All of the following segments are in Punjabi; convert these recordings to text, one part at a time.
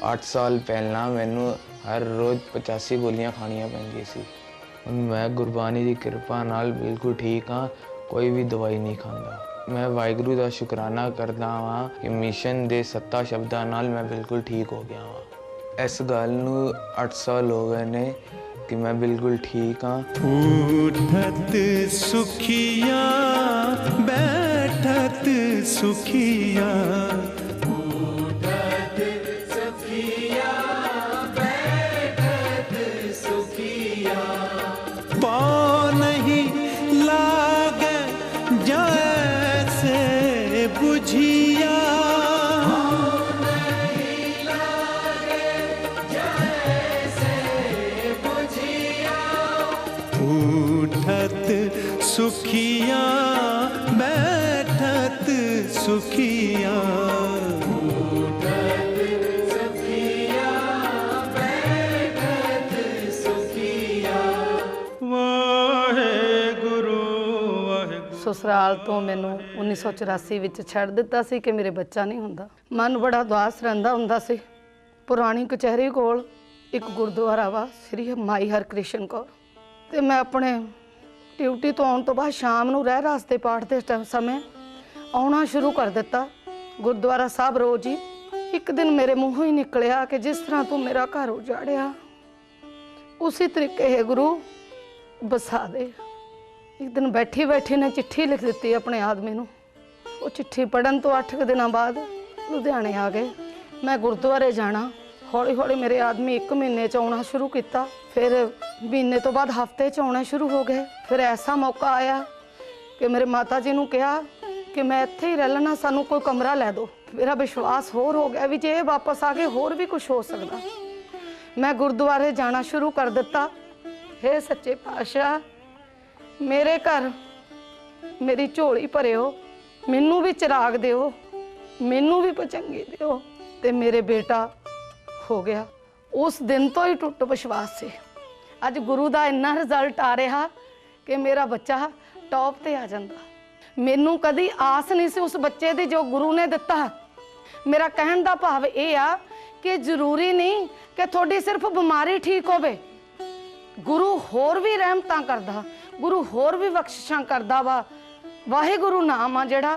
8 ਸਾਲ ਪਹਿਲਾਂ ਮੈਨੂੰ ਹਰ ਰੋਜ਼ 85 ਗੋਲੀਆਂ ਖਾਣੀਆਂ ਪੈਂਦੀਆਂ ਸੀ। ਹੁਣ ਮੈਂ ਗੁਰਬਾਣੀ ਦੀ ਕਿਰਪਾ ਨਾਲ ਬਿਲਕੁਲ ਠੀਕ ਹਾਂ, ਕੋਈ ਵੀ ਦਵਾਈ ਨਹੀਂ ਖਾਂਦਾ। मैं वाहिगुरु का शुकराना करता हाँ कि मिशन के 7 शब्दों नाल मैं बिल्कुल ठीक हो गया हाँ। इस गल नू 8 साल हो गए ने कि मैं बिल्कुल ठीक हाँ। उठत सुखिया बैठत सुखिया, उठत सुखिया बैठत सुखिया, पाँव नहीं लागे जैसे बुझिया, नहीं लागे जैसे बुझिया, उठत सुखिया बैठत सुखिया, उठत सुखिया बैठत सुखिया। वाहेगुरु वाहेगुरु। ससुराल तो मैनू 1984 ਵਿੱਚ ਛੱਡ ਦਿੱਤਾ ਸੀ ਕਿ ਮੇਰੇ ਬੱਚਾ ਨਹੀਂ ਹੁੰਦਾ। ਮਨ ਬੜਾ ਉਦਾਸ ਰਹਿੰਦਾ ਹੁੰਦਾ ਸੀ। ਪੁਰਾਣੀ ਕਚਹਿਰੀ ਕੋਲ ਇੱਕ ਗੁਰਦੁਆਰਾ ਵਾ ਸ੍ਰੀ ਮਾਈ ਹਰਕ੍ਰਿਸ਼ਨ ਕੌਰ, ਤੇ ਮੈਂ ਆਪਣੇ ਡਿਊਟੀ ਤੋਂ ਆਉਣ ਤੋਂ ਬਾਅਦ ਸ਼ਾਮ ਨੂੰ ਰਹਿ ਰਾਸਤੇ ਪਾਠ ਦੇ ਸਮੇਂ ਆਉਣਾ ਸ਼ੁਰੂ ਕਰ ਦਿੱਤਾ ਗੁਰਦੁਆਰਾ ਸਾਹਿਬ ਰੋਜ਼ ਹੀ। ਇੱਕ ਦਿਨ ਮੇਰੇ ਮੂੰਹੋਂ ਹੀ ਨਿਕਲਿਆ ਕਿ ਜਿਸ ਤਰ੍ਹਾਂ ਤੂੰ ਮੇਰਾ ਘਰ ਉਜਾੜਿਆ ਉਸੇ ਤਰੀਕੇ ਹੈ ਗੁਰੂ ਬਸਾ ਦੇ। एक दिन बैठी बैठी ने चिट्ठी लिख दी अपने आदमी नूं। वो चिट्ठी पढ़न तो 8 दिनों बाद लुधियाने आ गए। मैं गुरुद्वारे जाना, हौली हौली मेरे आदमी 1 महीने च आना शुरू किया, फिर महीने तो बाद हफ्ते च आना शुरू हो गए। फिर ऐसा मौका आया कि मेरे माता जी नूं कहा कि मैं इत्थे ही रह लेना, सानू कोई कमरा लै दो। मेरा विश्वास होर हो गया भी जे वापस आ गए होर भी कुछ हो सकता। मैं गुरुद्वारे जाना शुरू कर दिता। हे सच्चे पातशाह, मेरे घर मेरी झोली भरियो, मैनू भी चिराग दिओ, मैनू भी पचंगी दिओ। ते मेरे बेटा हो गया। उस दिन तो ही टुट विश्वास से अज गुरु का इन्ना रिजल्ट आ रहा कि मेरा बच्चा टॉप ते आ जाता। मैनू कदी आस नहीं सी उस बच्चे की जो गुरु ने दिता। मेरा कहण दा भाव ये आ कि जरूरी नहीं कि थोड़ी सिर्फ बीमारी ठीक होवे, गुरु होर भी रहमतां करदा, गुरु होर भी बख्शिशां करदा वा। वाहिगुरु नाम आ जिहड़ा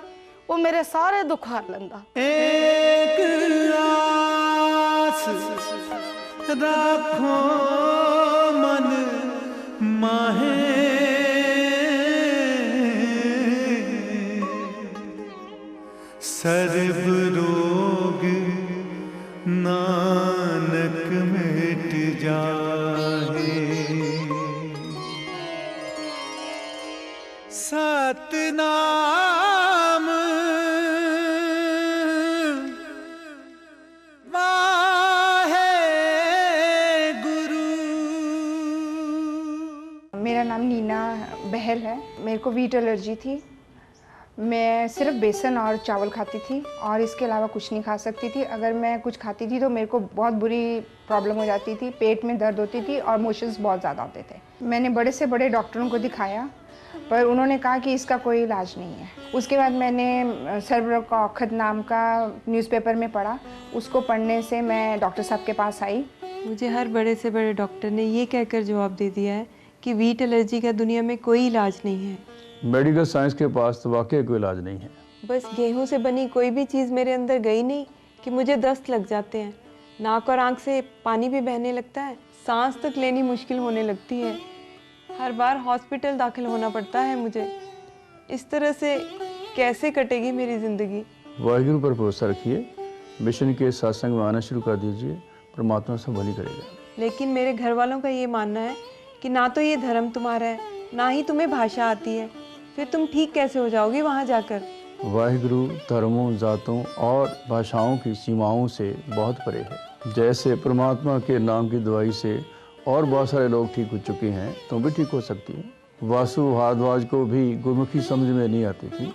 वो मेरे सारे दुख हर लैंदा। एक आस राखो मन माहे, सर्व रोग नानक मिट जाहे। सतनाम वाहेगुरु। मेरा नाम नीना बहल है। मेरे को वीट एलर्जी थी। मैं सिर्फ बेसन और चावल खाती थी और इसके अलावा कुछ नहीं खा सकती थी। अगर मैं कुछ खाती थी तो मेरे को बहुत बुरी प्रॉब्लम हो जाती थी, पेट में दर्द होती थी और मोशंस बहुत ज़्यादा होते थे। मैंने बड़े से बड़े डॉक्टरों को दिखाया पर उन्होंने कहा कि इसका कोई इलाज नहीं है। उसके बाद मैंने सर्वरोग का औखध नाम का न्यूज़पेपर में पढ़ा। उसको पढ़ने से मैं डॉक्टर साहब के पास आई। मुझे हर बड़े से बड़े डॉक्टर ने ये कहकर जवाब दे दिया है कि वीट एलर्जी का दुनिया में कोई इलाज नहीं है। मेडिकल साइंस के पास तो वाकई कोई इलाज नहीं है। बस गेहूं से बनी कोई भी चीज़ मेरे अंदर गई नहीं कि मुझे दस्त लग जाते हैं, नाक और आँख से पानी भी बहने लगता है, सांस तक लेनी मुश्किल होने लगती है, हर बार हॉस्पिटल दाखिल होना पड़ता है मुझे। इस तरह से कैसे कटेगी मेरी ज़िंदगी। वाहिगुरु पर भरोसा रखिए, मिशन के सत्संग में आना शुरू कर दीजिए, परमात्मा सब भली करेगा। लेकिन मेरे घर वालों का ये मानना है कि ना तो ये धर्म तुम्हारा है, ना ही तुम्हें भाषा आती है, फिर तुम ठीक कैसे हो जाओगी वहाँ जाकर। वाहिगुरु धर्मों, जातों और भाषाओं की सीमाओं से बहुत परे है। जैसे परमात्मा के नाम की दवाई से और बहुत सारे लोग ठीक हो चुके हैं, तुम भी ठीक हो सकती है। वासु भारद्वाज को भी गुरमुखी समझ में नहीं आती थी,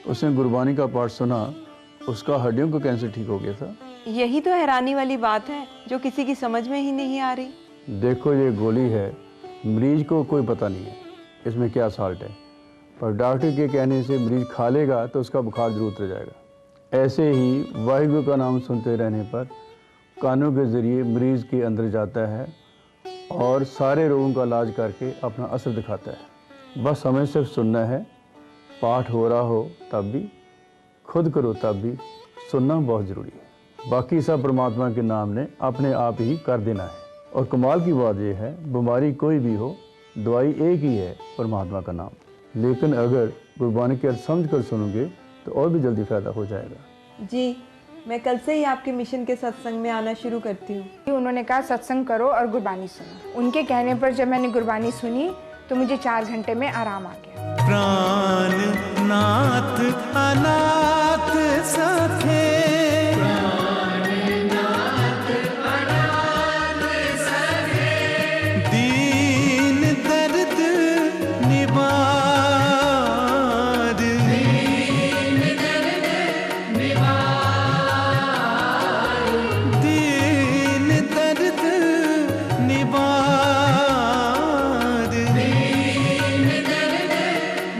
उसने गुरबानी का पाठ सुना, उसका हड्डियों का कैंसर ठीक हो गया था। यही तो हैरानी वाली बात है जो किसी की समझ में ही नहीं आ रही। देखो ये गोली है, मरीज को कोई पता नहीं है इसमें क्या साल्ट है, पर डॉक्टर के कहने से मरीज खा लेगा तो उसका बुखार जरूर उतर जाएगा। ऐसे ही वाहिगुरु का नाम सुनते रहने पर कानों के ज़रिए मरीज़ के अंदर जाता है और सारे रोगों का इलाज करके अपना असर दिखाता है। बस हमें सिर्फ सुनना है, पाठ हो रहा हो तब भी, खुद करो तब भी, सुनना बहुत ज़रूरी है। बाकी सब परमात्मा के नाम ने अपने आप ही कर देना है। और कमाल की बात यह है, बीमारी कोई भी हो, दवाई एक ही है, परमात्मा का नाम। लेकिन अगर गुरबानी के अर्थ समझ कर सुनोगे तो और भी जल्दी फ़ायदा हो जाएगा। जी, मैं कल से ही आपके मिशन के सत्संग में आना शुरू करती हूँ। उन्होंने कहा सत्संग करो और गुरबानी सुनो। उनके कहने पर जब मैंने गुरबानी सुनी तो मुझे 4 घंटे में आराम आ गया। प्राण नाथ अनाथ सखे, दीन दर्द निवार, दीन दर्द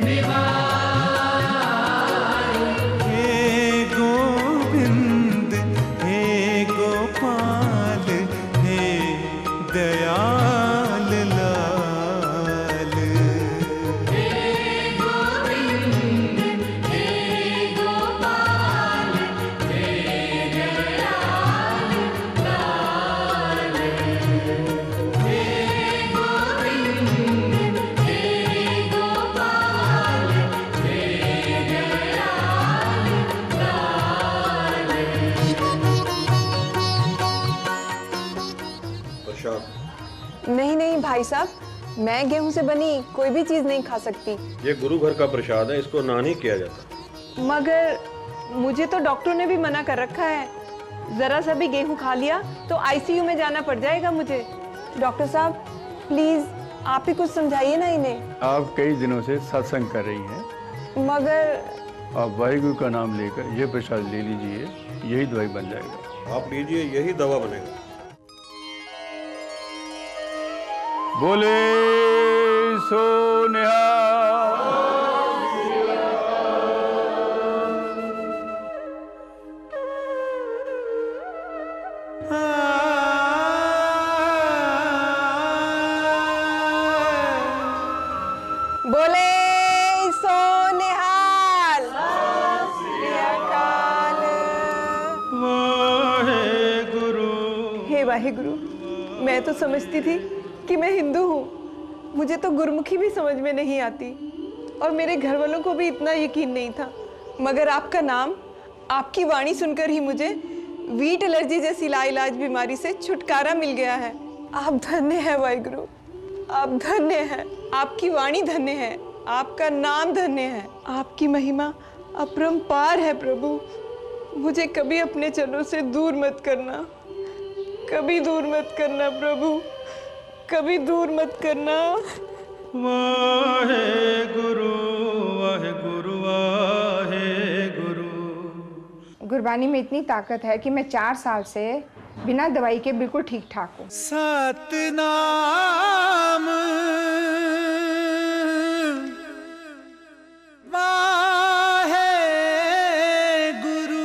निवार, हे गोविंद हे गोपाल हे दयाल लाल। नहीं नहीं भाई साहब, मैं गेहूं से बनी कोई भी चीज़ नहीं खा सकती। ये गुरु घर का प्रसाद है, इसको ना नहीं किया जाता। मगर मुझे तो डॉक्टरों ने भी मना कर रखा है। ज़रा सा भी गेहूं खा लिया तो आईसीयू में जाना पड़ जाएगा मुझे। डॉक्टर साहब प्लीज़ आप ही कुछ समझाइए ना इन्हें। आप कई दिनों से सत्संग कर रही हैं, मगर आप वाहिगुरु का नाम लेकर ये प्रसाद ले लीजिए, यही दवाई बन जाएगा। आप लीजिए, यही दवा बनेगा। बोले सो निहाल। बोले सो निहाल। श्री अकाल। वाहे गुरु हे वाहिगुरु, मैं तो समझती थी कि मैं हिंदू हूँ, मुझे तो गुरमुखी भी समझ में नहीं आती और मेरे घर वालों को भी इतना यकीन नहीं था। मगर आपका नाम, आपकी वाणी सुनकर ही मुझे वीट एलर्जी जैसी लाइलाज बीमारी से छुटकारा मिल गया है। आप धन्य है वाहिगुरु, आप धन्य है, आपकी वाणी धन्य है, आपका नाम धन्य है, आपकी महिमा अपरंपार है प्रभु। मुझे कभी अपने चरणों से दूर मत करना, कभी दूर मत करना प्रभु, कभी दूर मत करना। वाहे गुरु वाहे गुरु वाहे गुरु। गुरबानी में इतनी ताकत है कि मैं 4 साल से बिना दवाई के बिल्कुल ठीक ठाक हूँ। सतनाम वाहे गुरु।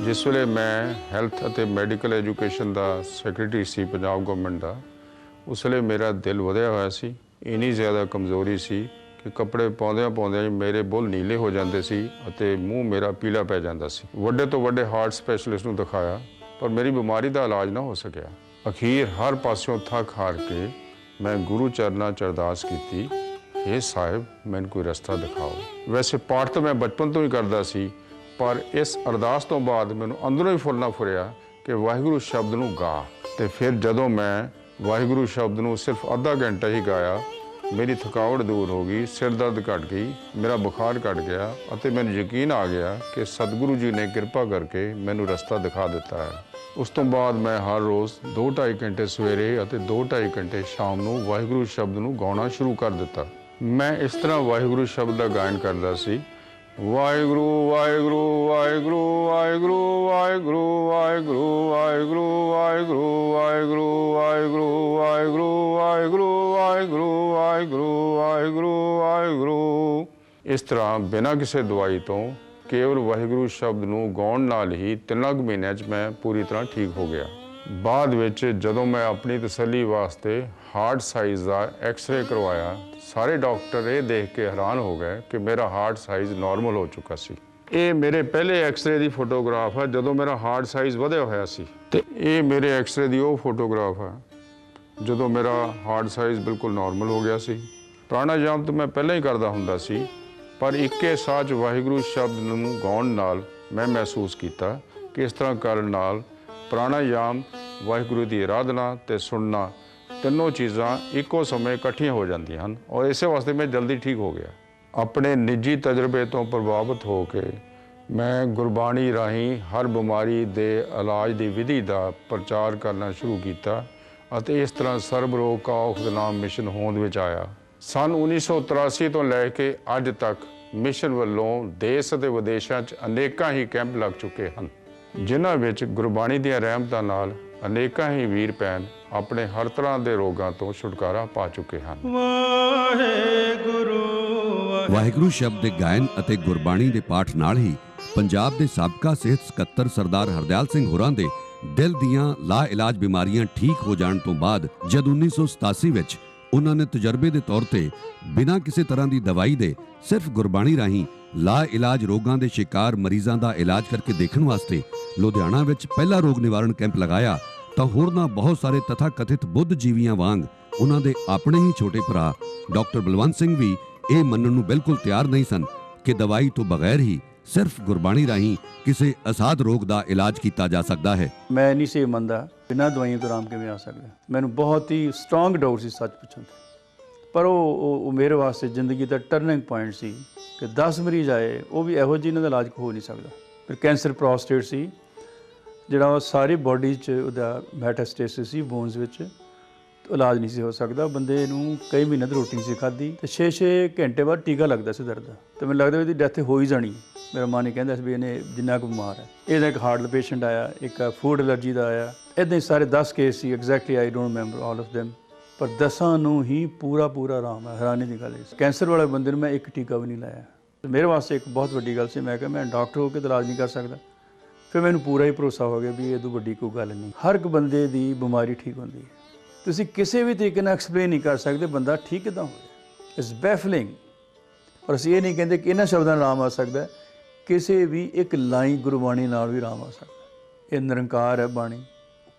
जिस ਵੇਲੇ ਮੈਂ ਹੈਲਥ ਅਤੇ ਮੈਡੀਕਲ ਐਜੂਕੇਸ਼ਨ ਦਾ ਸੈਕਟਰੀ ਸੀ ਪੰਜਾਬ ਗਵਰਨਮੈਂਟ ਦਾ, ਉਸ ਵੇਲੇ ਮੇਰਾ ਦਿਲ ਵਧਿਆ ਹੋਇਆ ਸੀ। ਇੰਨੀ ਜ਼ਿਆਦਾ ਕਮਜ਼ੋਰੀ ਸੀ ਕਿ ਕੱਪੜੇ ਪਾਉਂਦਿਆਂ ਮੇਰੇ ਬੁੱਲ ਨੀਲੇ ਹੋ ਜਾਂਦੇ ਸੀ ਅਤੇ ਮੂੰਹ ਮੇਰਾ ਪੀਲਾ ਪੈ ਜਾਂਦਾ ਸੀ। ਵੱਡੇ ਤੋਂ ਵੱਡੇ ਹਾਰਟ ਸਪੈਸ਼ਲਿਸਟ ਨੂੰ ਦਿਖਾਇਆ, ਪਰ ਮੇਰੀ ਬਿਮਾਰੀ ਦਾ ਇਲਾਜ ਨਾ ਹੋ ਸਕਿਆ। ਅਖੀਰ ਹਰ ਪਾਸਿਓਂ ਥੱਕ ਹਾਰ ਕੇ ਮੈਂ ਗੁਰੂ ਚਰਨਾਂ 'ਚ ਅਰਦਾਸ ਕੀਤੀ, हे ਸਾਹਿਬ ਮੈਨੂੰ ਕੋਈ ਰਸਤਾ ਦਿਖਾਓ। ਵੈਸੇ ਪਾਠ ਤਾਂ ਮੈਂ ਬਚਪਨ ਤੋਂ ਹੀ ਕਰਦਾ ਸੀ, ਪਰ ਇਸ ਅਰਦਾਸ ਤੋਂ ਬਾਅਦ ਮੈਨੂੰ ਅੰਦਰੋਂ ਹੀ ਫੁੱਲਣਾ ਫੁਰਿਆ ਕਿ ਵਾਹਿਗੁਰੂ ਸ਼ਬਦ ਨੂੰ ਗਾ। ਤੇ ਫਿਰ ਜਦੋਂ ਮੈਂ ਵਾਹਿਗੁਰੂ ਸ਼ਬਦ ਨੂੰ ਸਿਰਫ ਅੱਧਾ ਘੰਟਾ ਹੀ ਗਾਇਆ, ਮੇਰੀ ਥਕਾਵਟ ਦੂਰ ਹੋ ਗਈ, ਸਿਰ ਦਰਦ ਘਟ ਗਈ, ਮੇਰਾ ਬੁਖਾਰ ਘਟ ਗਿਆ ਅਤੇ ਮੈਨੂੰ ਯਕੀਨ ਆ ਗਿਆ ਕਿ ਸਤਿਗੁਰੂ ਜੀ ਨੇ ਕਿਰਪਾ ਕਰਕੇ ਮੈਨੂੰ ਰਸਤਾ ਦਿਖਾ ਦਿੱਤਾ ਹੈ। ਉਸ ਤੋਂ ਬਾਅਦ ਮੈਂ ਹਰ ਰੋਜ਼ 2-2.5 ਘੰਟੇ ਸਵੇਰੇ ਅਤੇ 2-2.5 ਘੰਟੇ ਸ਼ਾਮ ਨੂੰ ਵਾਹਿਗੁਰੂ ਸ਼ਬਦ ਨੂੰ ਗਾਉਣਾ ਸ਼ੁਰੂ ਕਰ ਦਿੱਤਾ। ਮੈਂ ਇਸ ਤਰ੍ਹਾਂ ਵਾਹਿਗੁਰੂ ਸ਼ਬਦ ਦਾ ਗਾਇਨ ਕਰਦਾ ਸੀ, ਵਾਹਿਗੁਰੂ ਵਾਹਿਗੁਰੂ ਵਾਹਿਗੁਰੂ ਵਾਹਿਗੁਰੂ ਵਾਹਿਗੁਰੂ ਵਾਹਿਗੁਰੂ ਵਾਹਿਗੁਰੂ ਵਾਹਿਗੁਰੂ ਵਾਹਿਗੁਰੂ ਵਾਹਿਗੁਰੂ ਵਾਹਿਗੁਰੂ ਵਾਹਿਗੁਰੂ ਵਾਹਿਗੁਰੂ ਵਾਹਿਗੁਰੂ ਵਾਹਿਗੁਰੂ ਵਾਹਿਗੁਰੂ। ਇਸ ਤਰ੍ਹਾਂ ਬਿਨਾਂ ਕਿਸੇ ਦਵਾਈ ਤੋਂ ਕੇਵਲ ਵਾਹਿਗੁਰੂ ਸ਼ਬਦ ਨੂੰ ਗਾਉਣ ਨਾਲ ਹੀ 3 ਮਹੀਨਿਆਂ 'ਚ ਮੈਂ ਪੂਰੀ ਤਰ੍ਹਾਂ ਠੀਕ ਹੋ ਗਿਆ। ਬਾਅਦ ਵਿੱਚ ਜਦੋਂ ਮੈਂ ਆਪਣੀ ਤਸੱਲੀ ਵਾਸਤੇ ਹਾਰਟ ਸਾਈਜ਼ ਦਾ ਐਕਸ-ਰੇ ਕਰਵਾਇਆ, ਸਾਰੇ ਡਾਕਟਰ ਇਹ ਦੇਖ ਕੇ ਹੈਰਾਨ ਹੋ ਗਏ ਕਿ ਮੇਰਾ ਹਾਰਟ ਸਾਈਜ਼ ਨਾਰਮਲ ਹੋ ਚੁੱਕਾ ਸੀ। ਇਹ ਮੇਰੇ ਪਹਿਲੇ ਐਕਸ-ਰੇ ਦੀ ਫੋਟੋਗ੍ਰਾਫ ਹੈ ਜਦੋਂ ਮੇਰਾ ਹਾਰਟ ਸਾਈਜ਼ ਵਧਿਆ ਹੋਇਆ ਸੀ, ਤੇ ਇਹ ਮੇਰੇ ਐਕਸ-ਰੇ ਦੀ ਉਹ ਫੋਟੋਗ੍ਰਾਫ ਹੈ ਜਦੋਂ ਮੇਰਾ ਹਾਰਟ ਸਾਈਜ਼ ਬਿਲਕੁਲ ਨਾਰਮਲ ਹੋ ਗਿਆ ਸੀ। ਪ੍ਰਾਣਾਯਾਮ ਤਾਂ ਮੈਂ ਪਹਿਲਾਂ ਹੀ ਕਰਦਾ ਹੁੰਦਾ ਸੀ, ਪਰ ਇੱਕੇ ਸਾਹ 'ਚ ਵਾਹਿਗੁਰੂ ਸ਼ਬਦ ਨੂੰ ਗਾਉਣ ਨਾਲ ਮੈਂ ਮਹਿਸੂਸ ਕੀਤਾ ਕਿ ਇਸ ਤਰ੍ਹਾਂ ਕਰਨ ਨਾਲ ਪ੍ਰਾਣਾਯਾਮ, ਵਾਹਿਗੁਰੂ ਦੀ ਆਰਾਧਨਾ ਤੇ ਸੁਣਨਾ, ਤਿੰਨੋਂ ਚੀਜ਼ਾਂ ਇੱਕੋ ਸਮੇਂ ਇਕੱਠੀਆਂ ਹੋ ਜਾਂਦੀਆਂ ਹਨ, ਔਰ ਇਸੇ ਵਾਸਤੇ ਮੈਂ ਜਲਦੀ ਠੀਕ ਹੋ ਗਿਆ। ਆਪਣੇ ਨਿੱਜੀ ਤਜਰਬੇ ਤੋਂ ਪ੍ਰਭਾਵਿਤ ਹੋ ਕੇ ਮੈਂ ਗੁਰਬਾਣੀ ਰਾਹੀਂ ਹਰ ਬਿਮਾਰੀ ਦੇ ਇਲਾਜ ਦੀ ਵਿਧੀ ਦਾ ਪ੍ਰਚਾਰ ਕਰਨਾ ਸ਼ੁਰੂ ਕੀਤਾ ਅਤੇ ਇਸ ਤਰ੍ਹਾਂ ਸਰਬ ਰੋਗ ਕਾ ਔਖਦ ਨਾਮ ਮਿਸ਼ਨ ਹੋਂਦ ਵਿੱਚ ਆਇਆ। ਸੰਨ 1983 ਤੋਂ ਲੈ ਕੇ ਅੱਜ ਤੱਕ ਮਿਸ਼ਨ ਵੱਲੋਂ ਦੇਸ਼ ਅਤੇ ਵਿਦੇਸ਼ਾਂ 'ਚ ਅਨੇਕਾਂ ਹੀ ਕੈਂਪ ਲੱਗ ਚੁੱਕੇ ਹਨ, ਜਿਨ੍ਹਾਂ ਵਿੱਚ ਗੁਰਬਾਣੀ ਦੀਆਂ ਰਹਿਮਤਾਂ ਨਾਲ ਅਨੇਕਾਂ ਹੀ ਵੀਰ ਭੈਣ ਆਪਣੇ ਹਰ ਤਰ੍ਹਾਂ ਦੇ ਰੋਗਾਂ ਤੋਂ ਛੁਟਕਾਰਾ ਪਾ ਚੁੱਕੇ ਹਨ। ਵਾਹਿਗੁਰੂ ਸ਼ਬਦ ਦੇ ਗਾਇਨ ਅਤੇ ਗੁਰਬਾਣੀ ਦੇ ਪਾਠ ਨਾਲ ਹੀ ਪੰਜਾਬ ਦੇ ਸਾਬਕਾ ਸਿਹਤ ਸਕੱਤਰ ਸਰਦਾਰ ਹਰਦਿਆਲ ਸਿੰਘ ਹੋਰਾਂ ਦੇ ਦਿਲ ਦੀਆਂ ਲਾ ਇਲਾਜ ਬਿਮਾਰੀਆਂ ਠੀਕ ਹੋ ਜਾਣ ਤੋਂ ਬਾਅਦ ਜਦ 1987 ਵਿੱਚ ਉਹਨਾਂ ਨੇ ਤਜਰਬੇ ਦੇ ਤੌਰ ਤੇ ਬਿਨਾਂ ਕਿਸੇ ਤਰ੍ਹਾਂ ਦੀ ਦਵਾਈ ਦੇ ਸਿਰਫ ਗੁਰਬਾਣੀ ਰਾਹੀਂ ਲਾ ਇਲਾਜ ਰੋਗਾਂ ਦੇ ਸ਼ਿਕਾਰ ਮਰੀਜ਼ਾਂ ਦਾ ਇਲਾਜ ਕਰਕੇ ਦੇਖਣ ਵਾਸਤੇ ਲੁਧਿਆਣਾ ਵਿੱਚ ਪਹਿਲਾ ਰੋਗ ਨਿਵਾਰਣ ਕੈਂਪ ਲਗਾਇਆ, ਤਾਂ ਹੋਰਨਾਂ ਬਹੁਤ ਸਾਰੇ ਤਥਾ ਕਥਿਤ ਬੁੱਧ ਜੀਵੀਆਂ ਵਾਂਗ ਉਹਨਾਂ ਦੇ ਆਪਣੇ ਹੀ ਛੋਟੇ ਭਰਾ ਡਾਕਟਰ ਬਲਵੰਤ ਸਿੰਘ ਵੀ ਇਹ ਮੰਨਣ ਨੂੰ ਬਿਲਕੁਲ ਤਿਆਰ ਨਹੀਂ ਸਨ ਕਿ ਦਵਾਈ ਤੋਂ ਬਗੈਰ ਹੀ ਸਿਰਫ ਗੁਰਬਾਣੀ ਰਾਹੀਂ ਕਿਸੇ ਅਸਾਧ ਰੋਗ ਦਾ ਇਲਾਜ ਕੀਤਾ ਜਾ ਸਕਦਾ ਹੈ। ਮੈਂ ਨਹੀਂ ਸੀ ਮੰਨਦਾ ਬਿਨਾਂ ਦਵਾਈਆਂ ਤੋਂ ਆਰਾਮ ਕਿਵੇਂ ਆ ਸਕਦਾ। ਮੈਨੂੰ ਬਹੁਤ ਹੀ ਸਟਰੋਂਗ ਡਾਊਟ ਸੀ ਸੱਚ ਪੁੱਛਣ ਤੇ, ਪਰ ਉਹ ਮੇਰੇ ਵਾਸਤੇ ਜ਼ਿੰਦਗੀ ਦਾ ਟਰਨਿੰਗ ਪੁਆਇੰਟ ਸੀ ਕਿ 10 ਮਰੀਜ਼ ਆਏ, ਉਹ ਵੀ ਇਹੋ ਜਿਹੇ ਇਹਨਾਂ ਦਾ ਇਲਾਜ ਹੋ ਨਹੀਂ ਸਕਦਾ। ਫਿਰ ਕੈਂਸਰ ਪ੍ਰੋਸਟੇਟ ਸੀ ਜਿਹੜਾ ਉਹ ਸਾਰੀ ਬੋਡੀ 'ਚ ਉਹਦਾ ਮੈਟਾਸਟੇਸਿਸ ਸੀ, ਬੋਨਸ ਵਿੱਚ, ਇਲਾਜ ਨਹੀਂ ਸੀ ਹੋ ਸਕਦਾ। ਬੰਦੇ ਨੂੰ ਕਈ ਮਹੀਨੇ ਦੀ ਰੋਟੀ ਨਹੀਂ ਸੀ ਖਾਧੀ ਤੇ 6-6 ਘੰਟੇ ਬਾਅਦ ਟੀਕਾ ਲੱਗਦਾ ਸੀ ਦਰਦ ਦਾ, ਤੇ ਮੈਨੂੰ ਲੱਗਦਾ ਇਹਦੀ ਡੈਥ ਹੋ ਹੀ ਜਾਣੀ। ਮੇਰਾ ਮਨ ਹੀ ਕਹਿੰਦਾ ਸੀ ਵੀ ਇਹਨੇ ਜਿੰਨਾ ਕੁ ਬਿਮਾਰ ਹੈ। ਇਹਦਾ ਇੱਕ ਹਾਰਟ ਦਾ ਪੇਸ਼ੈਂਟ ਆਇਆ, ਇੱਕ ਫੂਡ ਐਲਰਜੀ ਦਾ ਆਇਆ, ਇੱਦਾਂ ਹੀ ਸਾਰੇ 10 case C exactly, I don't remember all of them, ਪਰ 10 ਨੂੰ ਹੀ ਪੂਰਾ ਆਰਾਮ ਹੈ। ਹੈਰਾਨੀ ਦੀ ਗੱਲ ਹੈ, ਕੈਂਸਰ ਵਾਲੇ ਬੰਦੇ ਨੂੰ ਮੈਂ ਇੱਕ ਟੀਕਾ ਵੀ ਨਹੀਂ ਲਾਇਆ। ਮੇਰੇ ਵਾਸਤੇ ਇੱਕ ਬਹੁਤ ਵੱਡੀ ਗੱਲ ਸੀ। ਮੈਂ ਕਿਹਾ ਮੈਂ ਡਾਕਟਰ ਹੋ ਕੇ ਤਾਂ ਇਲਾਜ ਨਹੀਂ ਕਰ ਸਕਦਾ। ਫਿਰ ਮੈਨੂੰ ਪੂਰਾ ਹੀ ਭਰੋਸਾ ਹੋ ਗਿਆ ਵੀ ਇਹ ਤੋਂ ਵੱਡੀ ਕੋਈ ਗੱਲ ਨਹੀਂ। ਹਰ ਇੱਕ ਬੰਦੇ ਦੀ ਬਿਮਾਰੀ ਠੀਕ ਹੁੰਦੀ ਹੈ, ਤੁਸੀਂ ਕਿਸੇ ਵੀ ਤਰੀਕੇ ਨਾਲ ਐਕਸਪਲੇਨ ਨਹੀਂ ਕਰ ਸਕਦੇ ਬੰਦਾ ਠੀਕ ਕਿੱਦਾਂ ਹੋਇਆ। ਇਟਸ ਬੈਫਲਿੰਗ। ਔਰ ਅਸੀਂ ਇਹ ਨਹੀਂ ਕਹਿੰਦੇ ਕਿ ਇਹਨਾਂ ਸ਼ਬਦਾਂ ਨਾਲ ਆਰਾਮ ਆ ਸਕਦਾ, ਕਿਸੇ ਵੀ ਇੱਕ ਲਾਈਨ ਗੁਰਬਾਣੀ ਨਾਲ ਵੀ ਆਰਾਮ ਆ ਸਕਦਾ। ਇਹ ਨਿਰੰਕਾਰ ਹੈ ਬਾਣੀ,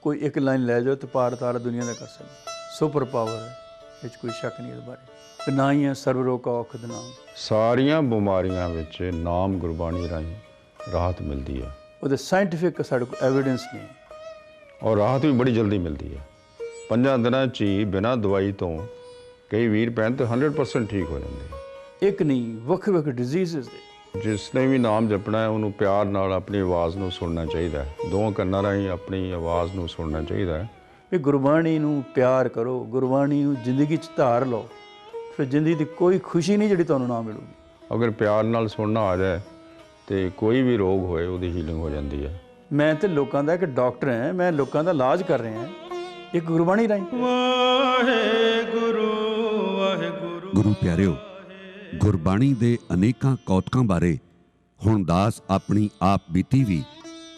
ਕੋਈ ਇੱਕ ਲਾਈਨ ਲੈ ਜਾਓ ਤਾਂ ਪਾਰ ਤਾਰਾ ਦੁਨੀਆ ਦਾ ਕਰ ਸਕਦਾ। ਸੁਪਰ ਪਾਵਰ ਹੈ, ਇਹ 'ਚ ਕੋਈ ਸ਼ੱਕ ਨਹੀਂ ਇਹਦੇ ਬਾਰੇ। ਤੇ ਨਾ ਹੀ ਹੈ ਸਰਬ ਰੋਗ ਕਾ ਔਖਦ ਨਾਮ। ਸਾਰੀਆਂ ਬਿਮਾਰੀਆਂ ਵਿੱਚ ਨਾਮ ਗੁਰਬਾਣੀ ਰਾਹੀਂ ਰਾਹਤ ਮਿਲਦੀ ਹੈ। ਉਹਦੇ ਸਾਇੰਟੀਫਿਕ ਸਾਡੇ ਕੋਲ ਐਵੀਡੈਂਸ ਨਹੀਂ, ਔਰ ਰਾਹਤ ਵੀ ਬੜੀ ਜਲਦੀ ਮਿਲਦੀ ਹੈ। 5 ਦਿਨਾਂ 'ਚ ਹੀ ਬਿਨਾਂ ਦਵਾਈ ਤੋਂ ਕਈ ਵੀਰ ਭੈਣ ਤਾਂ 100% ਠੀਕ ਹੋ ਜਾਂਦੇ ਆ। ਇੱਕ ਨਹੀਂ, ਵੱਖ ਡਿਜ਼ੀਜ਼ਸ ਦੇ। ਜਿਸ ਨੇ ਵੀ ਨਾਮ ਜਪਣਾ ਹੈ ਉਹਨੂੰ ਪਿਆਰ ਨਾਲ ਆਪਣੀ ਆਵਾਜ਼ ਨੂੰ ਸੁਣਨਾ ਚਾਹੀਦਾ ਹੈ, ਦੋਵਾਂ ਕੰਨਾਂ ਰਾਹੀਂ ਆਪਣੀ ਆਵਾਜ਼ ਨੂੰ ਸੁਣਨਾ ਚਾਹੀਦਾ ਹੈ। ਵੀ ਗੁਰਬਾਣੀ ਨੂੰ ਪਿਆਰ ਕਰੋ, ਗੁਰਬਾਣੀ ਨੂੰ ਜ਼ਿੰਦਗੀ 'ਚ ਧਾਰ ਲਓ, ਫਿਰ ਜ਼ਿੰਦਗੀ ਦੀ ਕੋਈ ਖੁਸ਼ੀ ਨਹੀਂ ਜਿਹੜੀ ਤੁਹਾਨੂੰ ਨਾ ਮਿਲੂਗੀ। ਅਗਰ ਪਿਆਰ ਨਾਲ ਸੁਣਨਾ ਆ ਜਾਏ ਤੇ ਕੋਈ ਵੀ ਰੋਗ ਹੋਏ ਉਹਦੀ ਹੀਲਿੰਗ ਹੋ ਜਾਂਦੀ ਹੈ। ਮੈਂ ਤੇ ਲੋਕਾਂ ਦਾ ਇੱਕ ਡਾਕਟਰ ਹਾਂ, ਮੈਂ ਲੋਕਾਂ ਦਾ ਇਲਾਜ ਕਰ ਰਿਹਾ ਇੱਕ ਗੁਰਬਾਣੀ ਰਾਹੀਂ। ਵਾਹਿਗੁਰੂ ਵਾਹਿਗੁਰੂ। ਗੁਰੂ ਪਿਆਰਿਓ, ਗੁਰਬਾਣੀ ਦੇ ਅਨੇਕਾਂ ਕੌਤਕਾਂ ਬਾਰੇ ਹੁਣ ਦਾਸ ਆਪਣੀ ਆਪ ਬੀਤੀ ਵੀ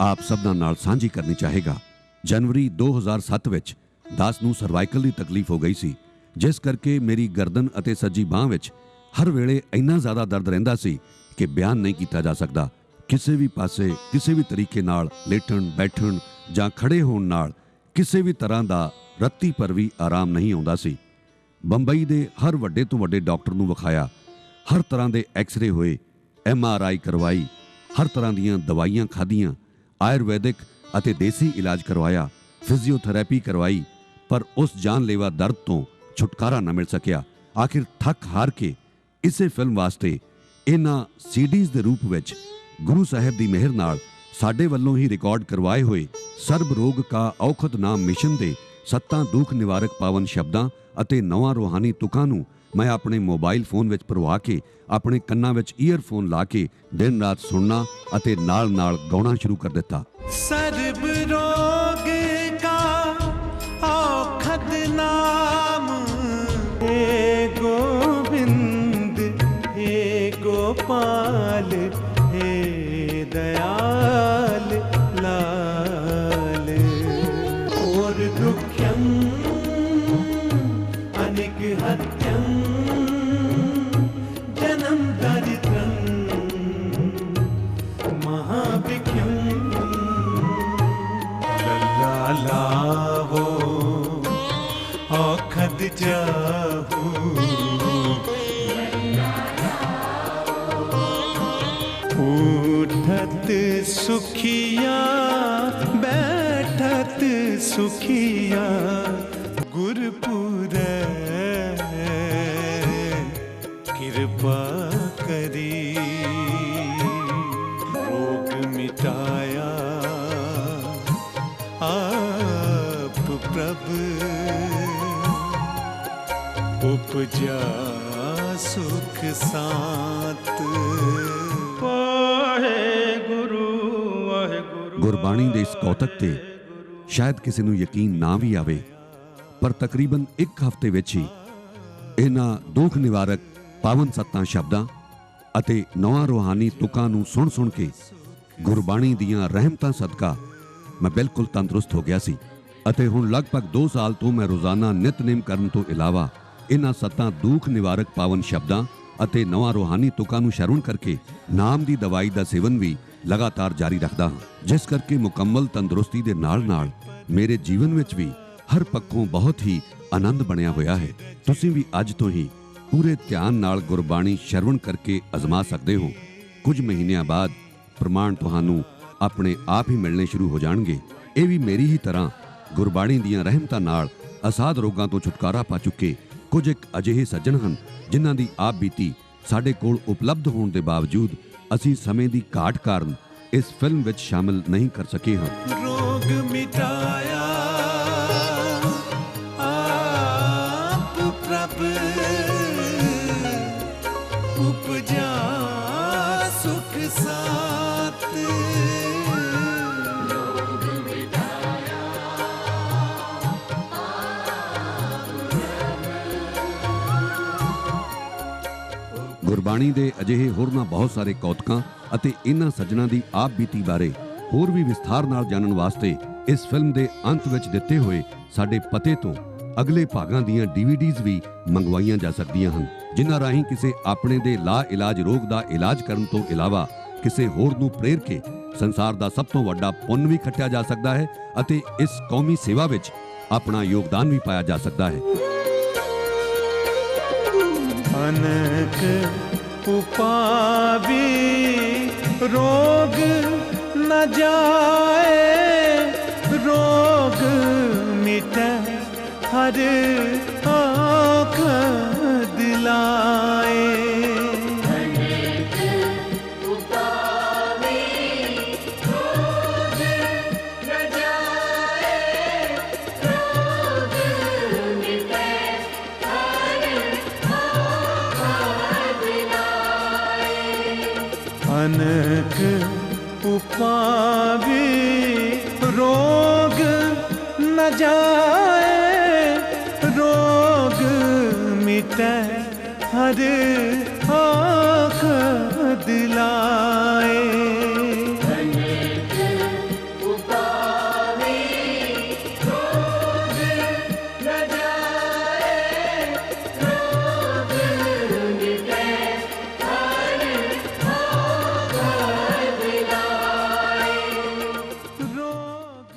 ਆਪ ਸਭਨਾਂ ਨਾਲ ਸਾਂਝੀ ਕਰਨੀ ਚਾਹੇਗਾ। ਜਨਵਰੀ 2007 ਵਿੱਚ ਦਾਸ ਨੂੰ ਸਰਵਾਈਕਲ ਦੀ ਤਕਲੀਫ ਹੋ ਗਈ ਸੀ, ਜਿਸ ਕਰਕੇ ਮੇਰੀ ਗਰਦਨ ਅਤੇ ਸੱਜੀ ਬਾਂਹ ਵਿੱਚ ਹਰ ਵੇਲੇ ਇੰਨਾ ਜ਼ਿਆਦਾ ਦਰਦ ਰਹਿੰਦਾ ਸੀ ਕਿ ਬਿਆਨ ਨਹੀਂ ਕੀਤਾ ਜਾ ਸਕਦਾ। ਕਿਸੇ ਵੀ ਪਾਸੇ ਕਿਸੇ ਵੀ ਤਰੀਕੇ ਨਾਲ ਲੇਟਣ ਬੈਠਣ ਜਾਂ ਖੜੇ ਹੋਣ ਨਾਲ ਕਿਸੇ ਵੀ ਤਰ੍ਹਾਂ ਦਾ ਰੱਤੀ ਪਰ ਵੀ ਆਰਾਮ ਨਹੀਂ ਆਉਂਦਾ ਸੀ। ਬੰਬਈ ਦੇ ਹਰ ਵੱਡੇ ਤੋਂ ਵੱਡੇ ਡਾਕਟਰ ਨੂੰ ਵਿਖਾਇਆ, ਹਰ ਤਰ੍ਹਾਂ ਦੇ ਐਕਸ-ਰੇ ਹੋਏ, MRI ਕਰਵਾਈ, ਹਰ ਤਰ੍ਹਾਂ ਦੀਆਂ ਦਵਾਈਆਂ ਖਾਧੀਆਂ, ਆਯੁਰਵੈਦਿਕ ਅਤੇ ਦੇਸੀ ਇਲਾਜ ਕਰਵਾਇਆ, ਫਿਜ਼ੀਓਥੈਰੇਪੀ ਕਰਵਾਈ, ਪਰ ਉਸ ਜਾਨਲੇਵਾ ਦਰਦ ਤੋਂ ਛੁਟਕਾਰਾ ਨਾ ਮਿਲ ਸਕਿਆ। ਆਖਿਰ ਥੱਕ ਹਾਰ ਕੇ ਇਸੇ ਫਿਲਮ ਵਾਸਤੇ ਇਹਨਾਂ CDs ਦੇ ਰੂਪ ਵਿੱਚ ਗੁਰੂ ਸਾਹਿਬ ਦੀ ਮਿਹਰ ਨਾਲ ਸਾਡੇ ਵੱਲੋਂ ਹੀ ਰਿਕਾਰਡ ਕਰਵਾਏ ਹੋਏ ਸਰਬ ਰੋਗ ਕਾ ਔਖਦ ਨਾਮ ਮਿਸ਼ਨ ਦੇ 7 ਦੁੱਖ ਨਿਵਾਰਕ ਪਾਵਨ ਸ਼ਬਦਾਂ ਅਤੇ 9 ਰੂਹਾਨੀ ਤੁਕਾਂ ਨੂੰ ਮੈਂ ਆਪਣੇ ਮੋਬਾਈਲ ਫੋਨ ਵਿੱਚ ਭਰਵਾ ਕੇ ਆਪਣੇ ਕੰਨਾਂ ਵਿੱਚ ਈਅਰਫੋਨ ਲਾ ਕੇ ਦਿਨ ਰਾਤ ਸੁਣਨਾ ਅਤੇ ਨਾਲ-ਨਾਲ ਗਾਉਣਾ ਸ਼ੁਰੂ ਕਰ ਦਿੱਤਾ। ਸਰਬ ਰੋਗ ਕਾ ਔਖਦ ਨਾਮ, हे गोविंद हे गोपाल हे दयाल लाल और दुख्यं अनिक हत्यं जन्म दरिद्रं महाभिख्यं लल्ला हो औखद जाहू उठत सुखिया बैठत सुखिया गुरपुर कृपा करी रोग मिटाया आप प्रभु उपजा सुख सात ਗੁਰਬਾਣੀ ਦੇ ਇਸ ਕੌਤਕ ਤੇ ਸ਼ਾਇਦ ਕਿਸੇ ਨੂੰ ਯਕੀਨ ਨਾ ਵੀ ਆਵੇ, ਪਰ ਤਕਰੀਬਨ ਇੱਕ ਹਫ਼ਤੇ ਵਿੱਚ ਹੀ ਇਹਨਾਂ ਦੁੱਖ ਨਿਵਾਰਕ ਪਾਵਨ ਸੱਤਾਂ ਸ਼ਬਦਾਂ ਅਤੇ 9 ਰੂਹਾਨੀ ਤੁਕਾਂ ਨੂੰ ਸੁਣ ਕੇ ਗੁਰਬਾਣੀ ਦੀਆਂ ਰਹਿਮਤਾਂ ਸਦਕਾ ਮੈਂ ਬਿਲਕੁਲ ਤੰਦਰੁਸਤ ਹੋ ਗਿਆ ਸੀ ਅਤੇ ਹੁਣ ਲਗਭਗ 2 ਸਾਲ ਤੋਂ ਮੈਂ ਰੋਜ਼ਾਨਾ ਨਿਤਨੇਮ ਕਰਨ ਤੋਂ ਇਲਾਵਾ ਇਹਨਾਂ ਸੱਤਾਂ ਦੁੱਖ ਨਿਵਾਰਕ ਪਾਵਨ ਸ਼ਬਦਾਂ ਅਤੇ 9 ਰੂਹਾਨੀ ਤੁਕਾਂ ਨੂੰ ਸ਼ਰਵਣ ਕਰਕੇ ਨਾਮ ਦੀ ਦਵਾਈ ਦਾ ਸੇਵਨ ਵੀ ਲਗਾਤਾਰ ਜਾਰੀ ਰੱਖਦਾ ਹਾਂ, ਜਿਸ ਕਰਕੇ ਮੁਕੰਮਲ ਤੰਦਰੁਸਤੀ ਦੇ ਨਾਲ ਮੇਰੇ ਜੀਵਨ ਵਿੱਚ ਵੀ ਹਰ ਪੱਖੋਂ ਬਹੁਤ ਹੀ ਆਨੰਦ ਬਣਿਆ ਹੋਇਆ ਹੈ। ਤੁਸੀਂ ਵੀ ਅੱਜ ਤੋਂ ਹੀ ਪੂਰੇ ਧਿਆਨ ਨਾਲ ਗੁਰਬਾਣੀ ਸ਼ਰਵਣ ਕਰਕੇ ਅਜ਼ਮਾ ਸਕਦੇ ਹੋ। ਕੁਝ ਮਹੀਨਿਆਂ ਬਾਅਦ ਪ੍ਰਮਾਣ ਤੁਹਾਨੂੰ ਆਪਣੇ ਆਪ ਹੀ ਮਿਲਣੇ ਸ਼ੁਰੂ ਹੋ ਜਾਣਗੇ। ਇਹ ਵੀ ਮੇਰੀ ਹੀ ਤਰ੍ਹਾਂ ਗੁਰਬਾਣੀ ਦੀਆਂ ਰਹਿਮਤਾਂ ਨਾਲ ਅਸਾਧ ਰੋਗਾਂ ਤੋਂ ਛੁਟਕਾਰਾ ਪਾ ਚੁੱਕੇ ਕੁਝ ਇੱਕ ਅਜਿਹੇ ਸੱਜਣ ਹਨ ਜਿਨ੍ਹਾਂ ਦੀ ਆਪ ਬੀਤੀ ਸਾਡੇ ਕੋਲ ਉਪਲਬਧ ਹੋਣ ਦੇ ਬਾਵਜੂਦ ਅਸੀਂ ਸਮੇਂ ਦੀ ਘਾਟ ਕਾਰਨ ਇਸ ਫਿਲਮ ਵਿੱਚ ਸ਼ਾਮਿਲ ਨਹੀਂ ਕਰ ਸਕੇ ਹਾਂ। रोग मिटाया आप प्रभु उपजा सुख सात ਗੁਰਬਾਣੀ ਦੇ ਅਜਿਹੇ ਹੋਰਨਾਂ ਬਹੁਤ ਸਾਰੇ ਕੌਤਕਾਂ ਅਤੇ ਇਹਨਾਂ ਸੱਜਣਾਂ ਦੀ ਆਪ ਬੀਤੀ ਬਾਰੇ ਹੋਰ ਵੀ ਵਿਸਥਾਰ ਨਾਲ ਜਾਣਨ ਵਾਸਤੇ ਇਸ ਫਿਲਮ ਦੇ ਅੰਤ ਵਿੱਚ ਦਿੱਤੇ ਹੋਏ ਸਾਡੇ ਪਤੇ ਤੋਂ ਅਗਲੇ ਭਾਗਾਂ ਦੀਆਂ DVDs ਵੀ ਮੰਗਵਾਈਆਂ ਜਾ ਸਕਦੀਆਂ ਹਨ, ਜਿਨ੍ਹਾਂ ਰਾਹੀਂ ਕਿਸੇ ਆਪਣੇ ਦੇ ਲਾ ਇਲਾਜ ਰੋਗ ਦਾ ਇਲਾਜ ਕਰਨ ਤੋਂ ਇਲਾਵਾ ਕਿਸੇ ਹੋਰ ਨੂੰ ਪ੍ਰੇਰ ਕੇ ਸੰਸਾਰ ਦਾ ਸਭ ਤੋਂ ਵੱਡਾ ਪੁੰਨ ਵੀ ਖੱਟਿਆ ਜਾ ਸਕਦਾ ਹੈ ਅਤੇ ਇਸ ਕੌਮੀ ਸੇਵਾ ਵਿੱਚ ਆਪਣਾ ਯੋਗਦਾਨ ਵੀ ਪਾਇਆ ਜਾ ਸਕਦਾ ਹੈ। अनक उपावी रोग न जाए रोग मिटे हर आँख दिलाए अनक उपावी रोग न जाए रोग मिटे हर आँख दिलाए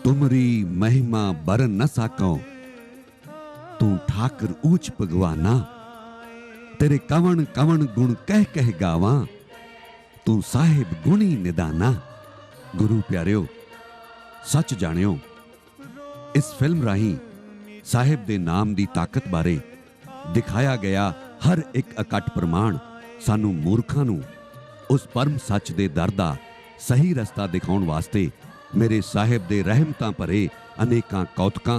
तुमरी महिमा बरन न साको तू ठाकर ऊंच भगवाना तेरे कवण कवण गुण कह गावा तू साहिब गुणी निदाना। गुरु प्यारिओ सच जाणिओ इस फिल्म राही साहिब दे नाम दी ताकत बारे दिखाया गया हर एक अकट प्रमाण सानू मूर्खां नू उस परम सच दे दर दा सही रस्ता दिखाउण वास्ते मेरे साहिब दे रहमतां भरे अनेकां कौतकां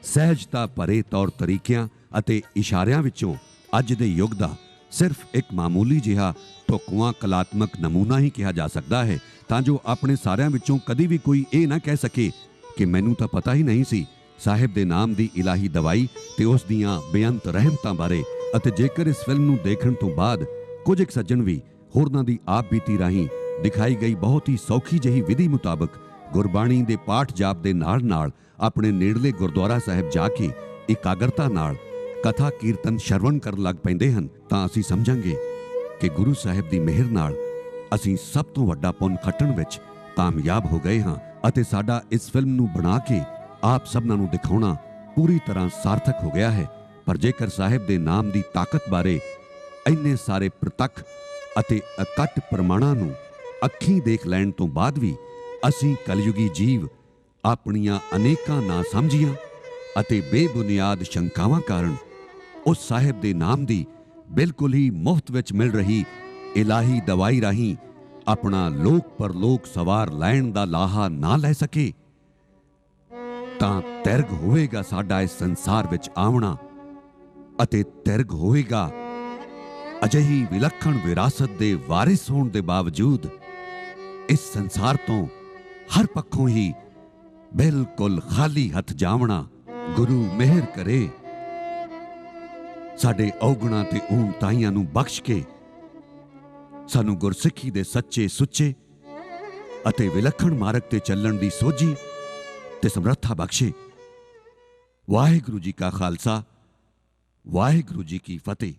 सहजता भरे तौर तरीकिਆਂ ਅਤੇ ਇਸ਼ਾਰਿਆਂ ਵਿੱਚੋਂ ਅੱਜ ਦੇ ਯੁੱਗ ਦਾ ਸਿਰਫ ਇੱਕ ਮਾਮੂਲੀ ਜਿਹਾ ਢੁਕਵਾਂ ਕਲਾਤਮਕ ਨਮੂਨਾ ਹੀ ਕਿਹਾ ਜਾ ਸਕਦਾ ਹੈ, ਤਾਂ ਜੋ ਆਪਣੇ ਸਾਰਿਆਂ ਵਿੱਚੋਂ ਕਦੀ ਵੀ ਕੋਈ ਇਹ ਨਾ ਕਹਿ ਸਕੇ ਕਿ ਮੈਨੂੰ ਤਾਂ ਪਤਾ ਹੀ ਨਹੀਂ ਸੀ ਸਾਹਿਬ ਦੇ ਨਾਮ ਦੀ ਇਲਾਹੀ ਦਵਾਈ ਤੇ ਉਸ ਦੀਆਂ ਬੇਅੰਤ ਰਹਿਮਤਾਂ ਬਾਰੇ। ਅਤੇ ਜੇਕਰ ਇਸ ਫਿਲਮ ਨੂੰ ਦੇਖਣ ਤੋਂ ਬਾਅਦ ਕੁਝ ਇੱਕ ਸੱਜਣ ਵੀ ਹੋਰਨਾਂ ਦੀ ਆਪ ਬੀਤੀ ਰਾਹੀਂ ਦਿਖਾਈ ਗਈ ਬਹੁਤ ਹੀ ਸੌਖੀ ਜਿਹੀ ਵਿਧੀ ਮੁਤਾਬਕ ਗੁਰਬਾਣੀ ਦੇ ਪਾਠ ਜਾਪ ਦੇ ਨਾਲ ਆਪਣੇ ਨੇੜਲੇ ਗੁਰਦੁਆਰਾ ਸਾਹਿਬ ਜਾ ਕੇ ਇਕਾਗਰਤਾ ਨਾਲ ਕਥਾ ਕੀਰਤਨ ਸ਼ਰਵਣ ਕਰਨ ਲੱਗ ਪੈਂਦੇ ਹਨ ਤਾਂ ਅਸੀਂ ਸਮਝਾਂਗੇ ਕਿ ਗੁਰੂ ਸਾਹਿਬ ਦੀ ਮਿਹਰ ਨਾਲ ਅਸੀਂ ਸਭ ਤੋਂ ਵੱਡਾ ਪੁੰਨ ਖੱਟਣ ਵਿੱਚ ਕਾਮਯਾਬ ਹੋ ਗਏ ਹਾਂ ਅਤੇ ਸਾਡਾ ਇਸ ਫਿਲਮ ਨੂੰ ਬਣਾ ਕੇ ਆਪ ਸਭਨਾਂ ਨੂੰ ਦਿਖਾਉਣਾ ਪੂਰੀ ਤਰ੍ਹਾਂ ਸਾਰਥਕ ਹੋ ਗਿਆ ਹੈ। ਪਰ ਜੇਕਰ ਸਾਹਿਬ ਦੇ ਨਾਮ ਦੀ ਤਾਕਤ ਬਾਰੇ ਇੰਨੇ ਸਾਰੇ ਪ੍ਰਤੱਖ ਅਤੇ ਅਕੱਟ ਪ੍ਰਮਾਣਾਂ ਨੂੰ ਅੱਖੀਂ ਦੇਖ ਲੈਣ ਤੋਂ ਬਾਅਦ ਵੀ ਅਸੀਂ ਕਲਯੁਗੀ ਜੀਵ ਆਪਣੀਆਂ ਅਨੇਕਾਂ ਨਾ ਸਮਝੀਆਂ ਅਤੇ ਬੇਬੁਨਿਆਦ ਸ਼ੰਕਾਵਾਂ ਕਾਰਨ ਉਸ ਸਾਹਿਬ ਦੇ ਨਾਮ ਦੀ ਬਿਲਕੁਲ ਹੀ ਮੁਫਤ ਵਿੱਚ ਮਿਲ ਰਹੀ ਇਲਾਹੀ ਦਵਾਈ ਰਾਹੀਂ ਆਪਣਾ ਲੋਕ ਪਰਲੋਕ ਸਵਾਰ ਲੈਣ ਦਾ ਲਾਹਾ ਨਾ ਲੈ ਸਕੇ ਤਾਂ ਤਿਰਗ ਹੋਵੇਗਾ ਸਾਡਾ ਇਸ ਸੰਸਾਰ ਵਿੱਚ ਆਉਣਾ ਅਤੇ ਤਿਰਗ ਹੋਵੇਗਾ ਅਜਿਹੀ ਵਿਲੱਖਣ ਵਿਰਾਸਤ ਦੇ ਵਾਰਿਸ ਹੋਣ ਦੇ ਬਾਵਜੂਦ ਇਸ ਸੰਸਾਰ ਤੋਂ ਹਰ ਪੱਖੋਂ ਹੀ ਬਿਲਕੁਲ ਖਾਲੀ ਹੱਥ ਜਾਵਣਾ। ਗੁਰੂ ਮਿਹਰ ਕਰੇ ਸਾਡੇ ਔਗਣਾਂ ਤੇ ਊਣਤਾਈਆਂ ਨੂੰ ਬਖਸ਼ ਕੇ ਸਾਨੂੰ ਗੁਰਸਿੱਖੀ ਦੇ ਸੱਚੇ ਸੁੱਚੇ ਅਤੇ ਵਿਲੱਖਣ ਮਾਰਗ ਤੇ ਚੱਲਣ ਦੀ ਸੋਝੀ ਤੇ ਸਮਰੱਥਾ ਬਖਸ਼ੇ। ਵਾਹਿਗੁਰੂ ਜੀ ਕਾ ਖਾਲਸਾ, ਵਾਹਿਗੁਰੂ ਜੀ ਕੀ ਫਤਿਹ।